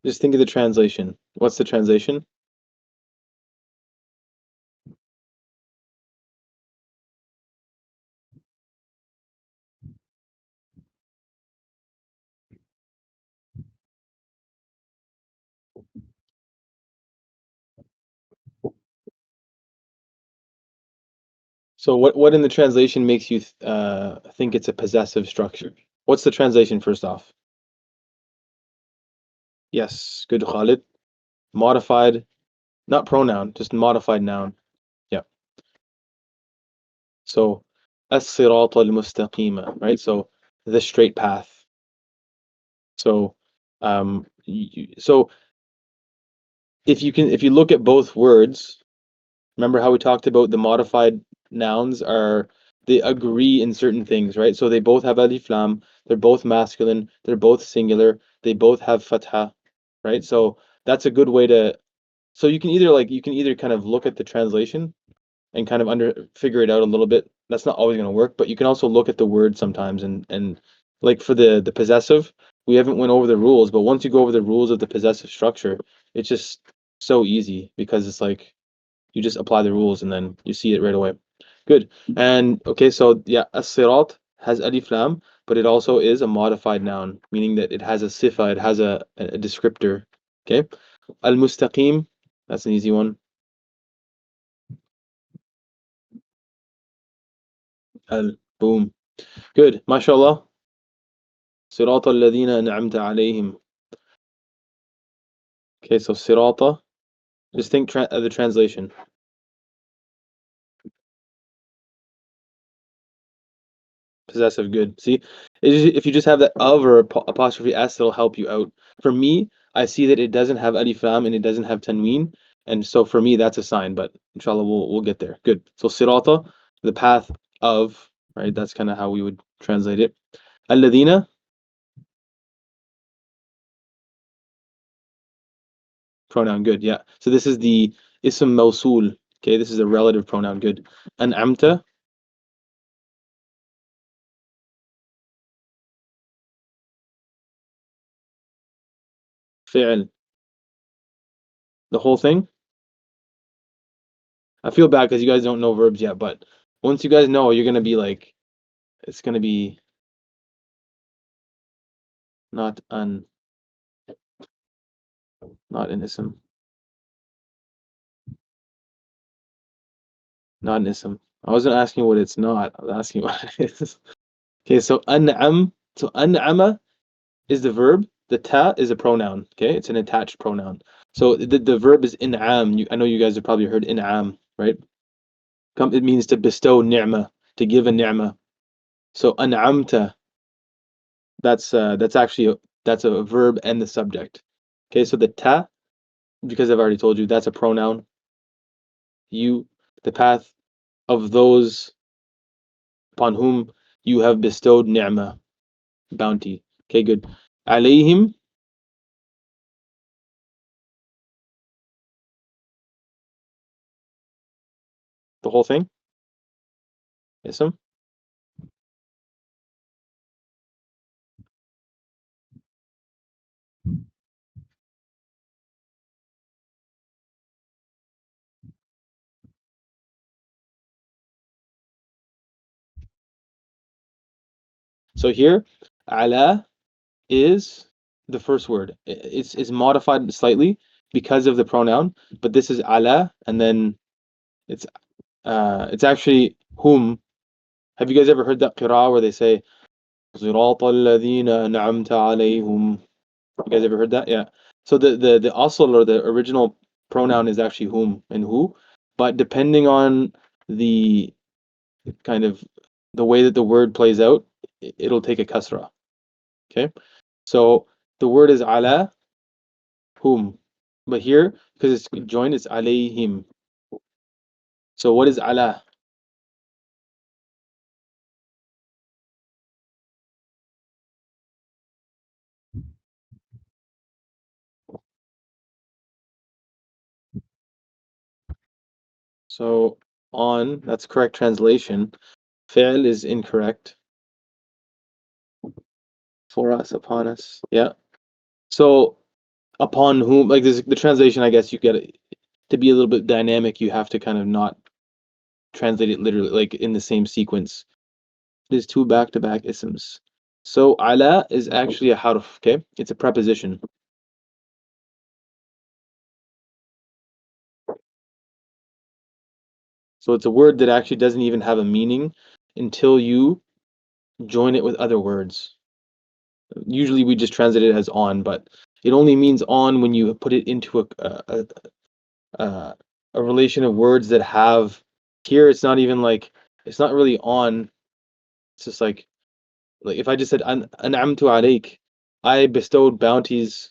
Just think of the translation. What's the translation? So what in the translation makes you think it's a possessive structure? What's the translation first off? Yes, good Khalid. Modified, not pronoun, just modified noun. Yeah. So as-sirat al-mustaqima, right? So the straight path. So so if you look at both words, remember how we talked about the modified nouns they agree in certain things, right? So they both have alif lam, they're both masculine, they're both singular, they both have fatha, right? So that's a good way to so you can either kind of look at the translation and kind of under figure it out a little bit. That's not always going to work, but you can also look at the word sometimes and like for the possessive, we haven't went over the rules, but once you go over the rules of the possessive structure, it's just so easy because it's like you just apply the rules and then you see it right away. Good. And okay, so yeah, as-sirat has alif lam, but it also is a modified noun, meaning that it has a sifa, it has a descriptor. Okay. Al-mustaqim, that's an easy one. Boom. Good. MashaAllah. صراط الذين أنعمت عليهم. Okay, so sirata. Just think the translation. Possessive, good. See, if you just have that of or apostrophe s, it'll help you out. For me, I see that it doesn't have alif lam and it doesn't have tanween, and so for me that's a sign. But inshallah, we'll get there. Good. So sirata, the path of, right? That's kind of how we would translate it. Alladina. Pronoun, good, yeah. So this is the ism mawsul. Okay, this is a relative pronoun, good. An'amta, fi'l. The whole thing? I feel bad because you guys don't know verbs yet, but once you guys know, you're gonna be like, it's gonna be not an, not an ism, not an ism. I wasn't asking what it's not. I was asking what it is. Okay, so an'am, so an'ama is the verb. The ta is a pronoun. Okay, it's an attached pronoun. So the verb is in'am. I know you guys have probably heard in'am, right? It means to bestow ni'mah, to give a ni'mah. So an'amta, that's actually that's a verb and the subject. Okay, so the ta, because I've already told you, that's a pronoun. You, the path of those upon whom you have bestowed ni'mah, bounty. Okay, good. Alayhim, the whole thing. Ism. So here, ala is the first word. It's modified slightly because of the pronoun, but this is ala, and then it's actually whom. Have you guys ever heard that qira'ah where they say صراط الذين أنعمت عليهم? You guys ever heard that? Yeah. So the asl or the original pronoun is actually whom and who, but depending on the kind of the way that the word plays out, it'll take a kasra. Okay. So the word is ala, whom, but here because it's joined, it's alayhim. So what is ala? So on, that's correct translation. Fi'l is incorrect. For us, upon us. Yeah. So upon whom, like this, the translation, I guess you get it to be a little bit dynamic. You have to kind of not translate it literally, like in the same sequence. It is two back-to-back isms. So ala is actually a harf. Okay, it's a preposition. So it's a word that actually doesn't even have a meaning until you join it with other words. Usually we just translate it as on, but it only means on when you put it into a relation of words that have. Here it's not even like, it's not really on. It's just like if I just said an'amtu alayk, I bestowed bounties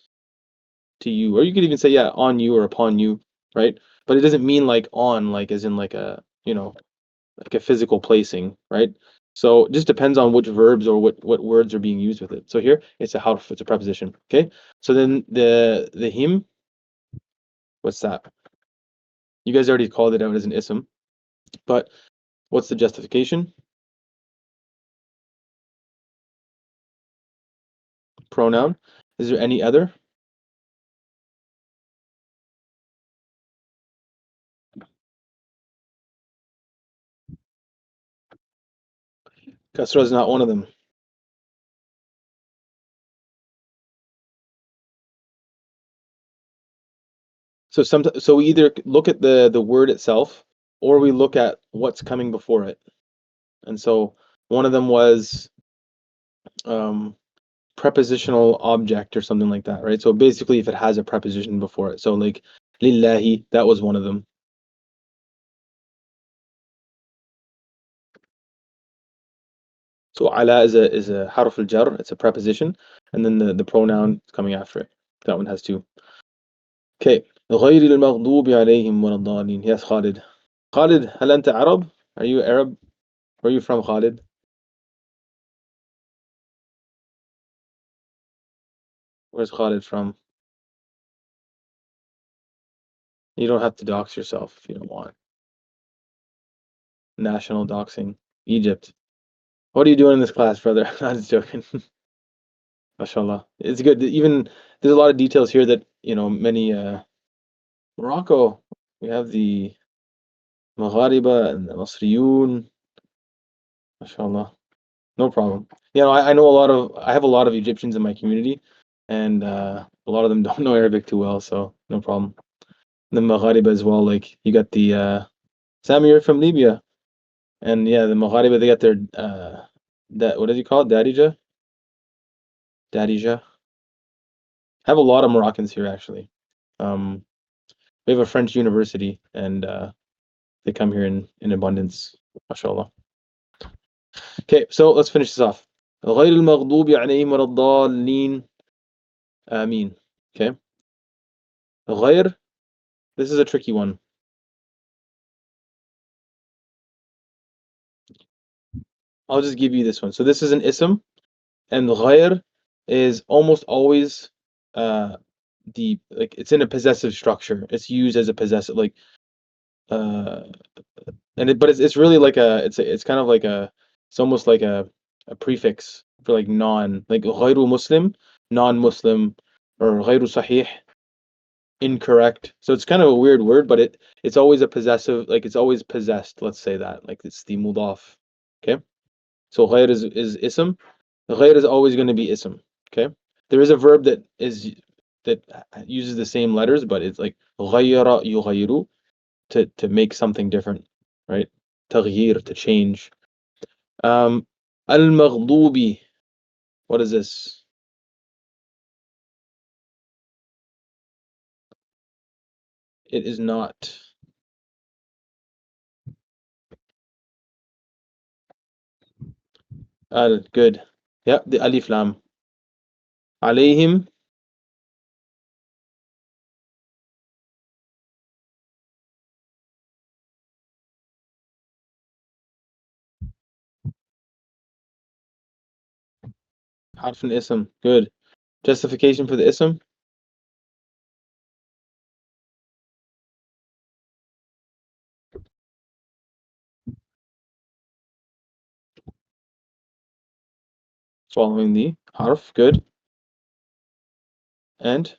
to you, or you could even say yeah, on you or upon you, right? But it doesn't mean like on, like as in like a, like a physical placing, right? So it just depends on which verbs or what words are being used with it. So here it's a harf, it's a preposition. Okay. So then the him, what's that? You guys already called it out as an ism, but what's the justification? Pronoun. Is there any other? Kasra is not one of them. So we either look at the word itself, or we look at what's coming before it. And so one of them was um, prepositional object or something like that, right? So basically, if it has a preposition before it, so like lillahi, that was one of them. So ala is a harf al jar, it's a preposition, and then the pronoun is coming after it. That one has two. Okay. غير المغضوب عليهم ولا الضالين. Yes, Khalid. Khalid, هل أنت عرب? Are you Arab? Where are you from, Khalid? Where's Khalid from? You don't have to dox yourself if you don't want. National doxing. Egypt. What are you doing in this class, brother? I'm just joking. MashaAllah. It's good. Even there's a lot of details here that, many Morocco. We have the Maghariba and the Masriyun. MashaAllah. No problem. I know I have a lot of Egyptians in my community, and a lot of them don't know Arabic too well, so no problem. The Maghariba as well, like you got the Samir from Libya, and yeah, the Maghariba, they got their that, what do you call it? Darija? Darija. I have a lot of Moroccans here actually. Um, we have a French university, and they come here in abundance, mashallah. Okay, so let's finish this off. غير المغضوب عليهم ولا الضالين آمين. Okay. غير, this is a tricky one. I'll just give you this one. So this is an ism, and غير is almost always it's in a possessive structure. It's used as a possessive, like but it's really like it's kind of like it's almost like a prefix for like غير Muslim, non-Muslim, or غير صحيح, incorrect. So it's kind of a weird word, but it's always a possessive, like it's always possessed. Let's say that, like it's the mudaf. Okay, so غير is ism. غير is always going to be ism. Okay, there is a verb that uses the same letters, but it's like غير يغير, to make something different, right? تغيير, to change. المغضوب, what is this? It is not. Good. Yeah, the alif lam. عليهم. حرف الاسم. Good. Justification for the ism? Following the harf. Good. And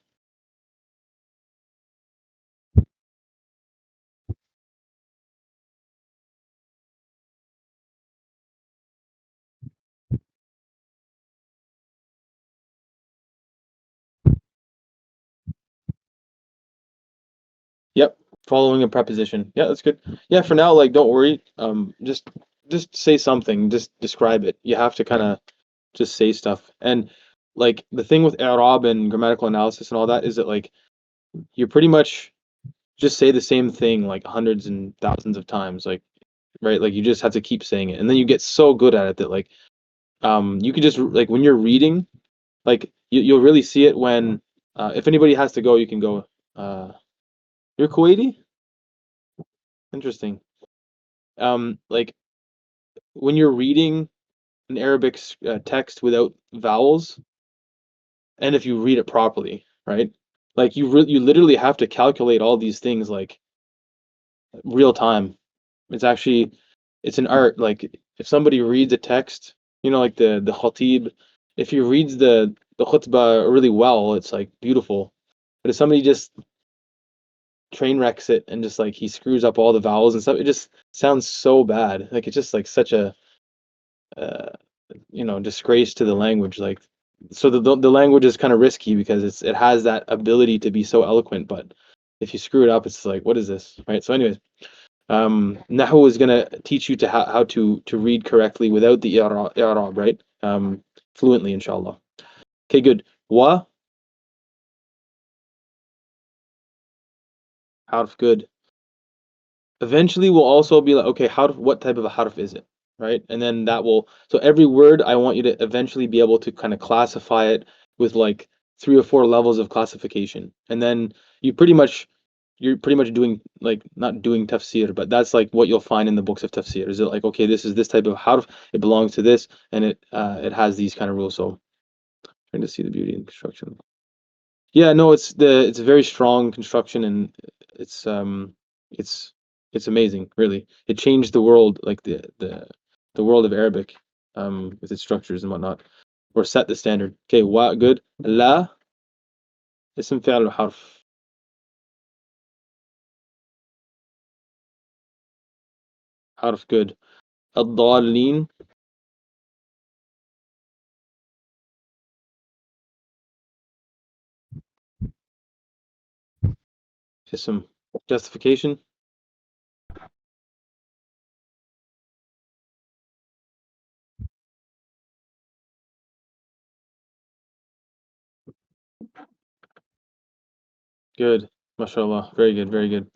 yep, following a preposition. Yeah, that's good. Yeah, for now, like, don't worry. Just say something. Just describe it. You have to kind of just say stuff. And like the thing with i'rab and grammatical analysis and all that is that, like, you pretty much just say the same thing like hundreds and thousands of times, like, right? Like you just have to keep saying it, and then you get so good at it that, like, you can just, like, when you're reading, like, you'll really see it when if anybody has to go, you can go. You're Kuwaiti? Interesting. Like, when you're reading an Arabic text without vowels, and if you read it properly, right? Like you literally have to calculate all these things like real time. It's an art. Like, if somebody reads a text, like the khatib, if he reads the khutbah really well, it's like beautiful. But if somebody just train wrecks it and just, like, he screws up all the vowels and stuff, it just sounds so bad. Like, it's just like such a uh, disgrace to the language. Like, so the language is kind of risky because it has that ability to be so eloquent, but if you screw it up, it's like, what is this, right? So anyways, Nahu is going to teach you to how to read correctly without the i'rab, right? Fluently, inshallah. Okay, good. Wa, harf, good. Eventually we'll also be like, okay, what type of a harf is it, right? And then so every word, I want you to eventually be able to kind of classify it with like 3 or 4 levels of classification. And then you're pretty much doing, like, not doing tafsir, but that's like what you'll find in the books of tafsir. Is it like, okay, this is this type of harf, it belongs to this, and it has these kind of rules. So trying to see the beauty in construction. Yeah, no, it's a very strong construction, and it's amazing, really. It changed the world, like the world of Arabic, with its structures and whatnot, or set the standard. Okay, good. La اسم فعل وحرف. حرف good. الضالين اسم justification. Good. MashaAllah. Very good, very good.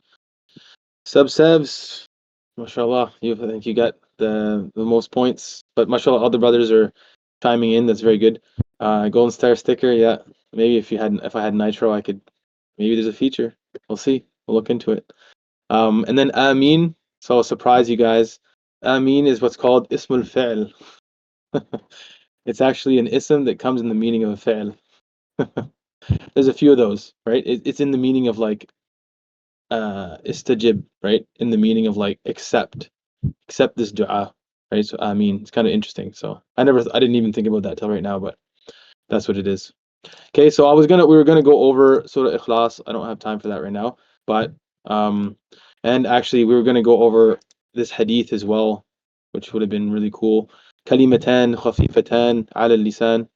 Subsevs, MashaAllah. I think you got the most points. But MashaAllah, all the brothers are chiming in. That's very good. Golden Star sticker, yeah. Maybe if I had Nitro, I could. Maybe there's a feature. We'll see. We'll look into it. And then Amin. So I'll surprise you guys. Amin is what's called Ismul Fi'l. It's actually an ism that comes in the meaning of a fi'l. There's a few of those, right? It's in the meaning of like istajib, right? In the meaning of like accept this dua, right? So Amin. It's kind of interesting. So I didn't even think about that till right now, but that's what it is. Okay, so we were gonna go over Surah Ikhlas. I don't have time for that right now, but and actually we were gonna go over this hadith as well, which would have been really cool. Kalimatan khafifatan ala lisan.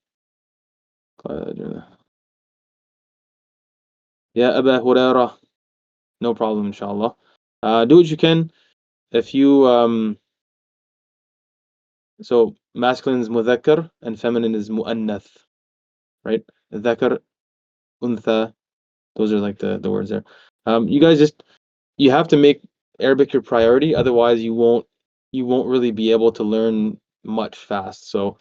Ya Aba Hurairah. No problem, inshallah. Do what you can. If you so masculine is mudhakkar and feminine is muannath, right? Dhakar, untha. Those are like the words there. You guys you have to make Arabic your priority, otherwise you won't really be able to learn much fast. So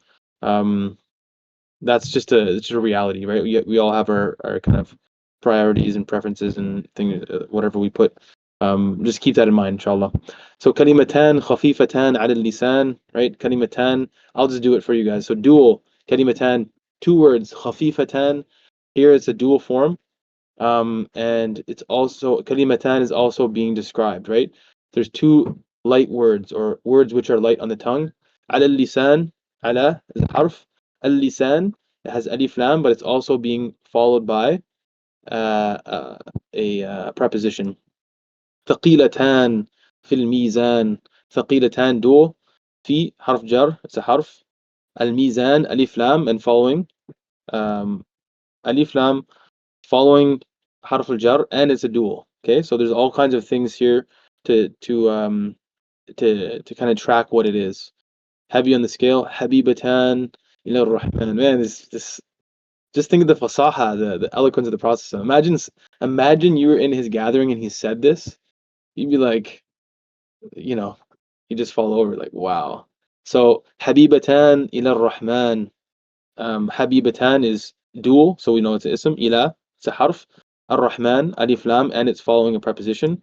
that's just a reality, right? We all have our kind of priorities and preferences and things, whatever we put. Just keep that in mind, inshallah. So kalimatan khafifatan ala lisan, right? Kalimatan. I'll just do it for you guys. So dual kalimatan, 2 words. Khafifatan. Here it's a dual form. And it's also kalimatan is also being described, right? There's 2 light words or words which are light on the tongue. Ala lisan, ala is a harf. Al lisan, it has alif lam, but it's also being followed by a preposition. ثقيلتان في الميزان. ثقيلتان dual. في حرف جر, it's a harf. الميزان alif lam and following alif lam following harf al-jar, and it's a dual. Okay, so there's all kinds of things here to kind of track what it is. Heavy on the scale, habibatan ila rahman. Man, this just think of the fasaha, the eloquence of the Prophet. Imagine you were in his gathering and he said this, you'd be like, you just fall over like, wow. So habibatan ila rahman. Habibatan is dual, so we know it's an ism. Ila, it's a harf. Ar-Rahman, alif lam, and it's following a preposition.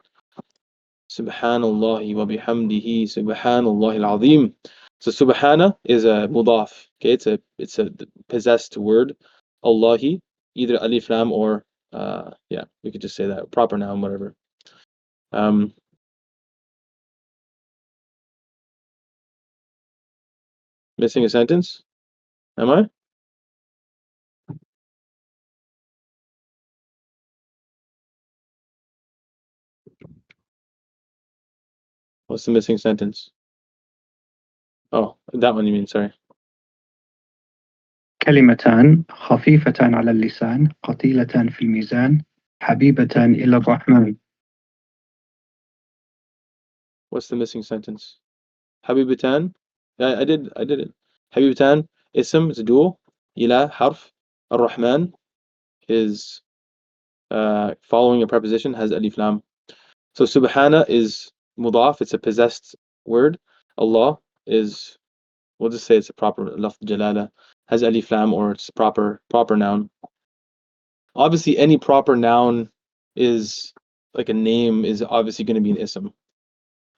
Subhanallah wa bihamdihi, subhanallah al-azim. So subhana is a mudaf. Okay, it's a possessed word. Allahi, either alif lam or yeah, we could just say that proper noun, whatever. Missing a sentence? Am I? What's the missing sentence? Oh, that one you mean, sorry. كلمتان خفيفتان على اللسان قتيلتان في الميزان حبيبتان إلى الرحمن. What's the missing sentence? Habibatan? Yeah, I did it. Habibatan, ism, is a dual. Ila, harf. Ar-Rahman is following a preposition, has alif lam. So subhana is mudaf, it's a possessed word. Allah is, we'll just say it's a proper lafz jalala, has alif lam, or it's proper noun. Obviously any proper noun is like a name is obviously going to be an ism.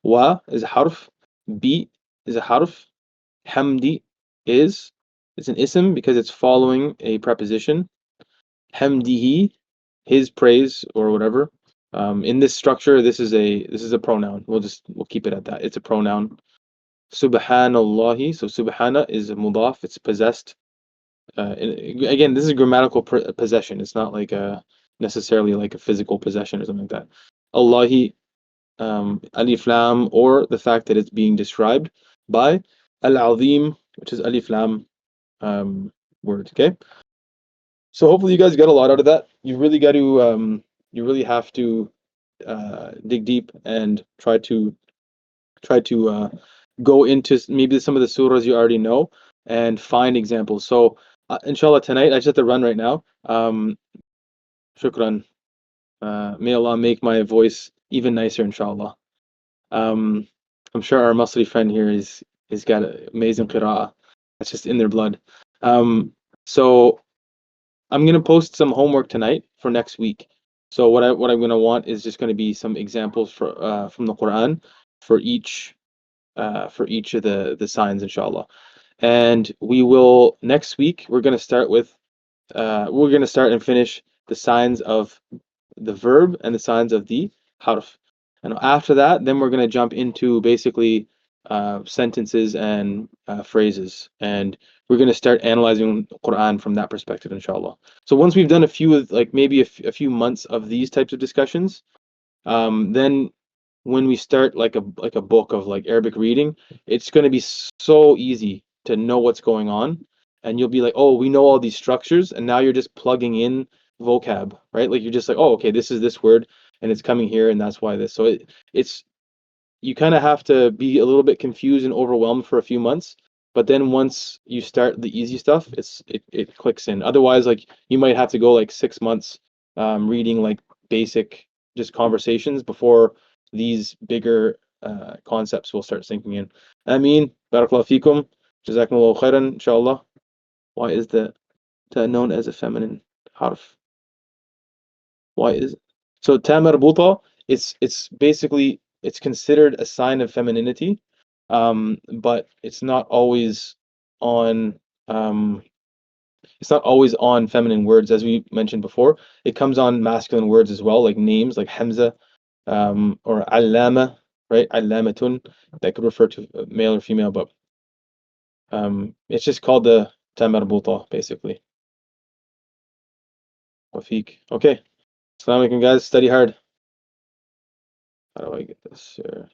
Wa is a harf, bi is a harf, hamdi it's an ism because it's following a preposition. Hamdihi, his praise or whatever. In this structure, this is a pronoun. We'll keep it at that. It's a pronoun. Subhanallahi. So subhana is a mudaf. It's possessed. Again, this is grammatical possession. It's not like necessarily like a physical possession or something like that. Allahi, alif lam, or the fact that it's being described by al-azim, which is alif lam word. Okay. So hopefully you guys got a lot out of that. You really got to you really have to dig deep and try to go into maybe some of the surahs you already know and find examples. So inshallah tonight, I just have to run right now. Shukran. May Allah make my voice even nicer, inshallah. I'm sure our Masri friend here is got amazing qira'ah. That's just in their blood. So I'm gonna post some homework tonight for next week. So what I'm gonna want is just gonna be some examples from the Quran for each of the signs, inshallah. And we will next week. We're gonna start and finish the signs of the verb and the signs of the harf. And after that, then we're gonna jump into basically sentences and phrases, and we're gonna start analyzing the Quran from that perspective, inshallah. So once we've done a few of like maybe a few months of these types of discussions, then when we start like a book of like Arabic reading, it's going to be so easy to know what's going on, and you'll be like, oh, we know all these structures, and now you're just plugging in vocab, right? Like you're just like, oh, okay, this is this word, and it's coming here, and that's why this. So it's you kind of have to be a little bit confused and overwhelmed for a few months, but then once you start the easy stuff, it clicks in. Otherwise, like you might have to go like 6 months reading like basic just conversations before these bigger concepts will start sinking in. Ameen. Barakallahu fikum. Jazakumullahu khairan, inshallah. Why is that known as a feminine harf? Why is it? So ta marbuta, it's basically it's considered a sign of femininity, but it's not always on feminine words, as we mentioned before. It comes on masculine words as well, like names like Hamza, or Allama, right? Allamatun, that could refer to male or female, but it's just called the ta marbuta, basically. Wafiq. Okay. Assalamu alaikum, guys. Study hard. How do I get this here?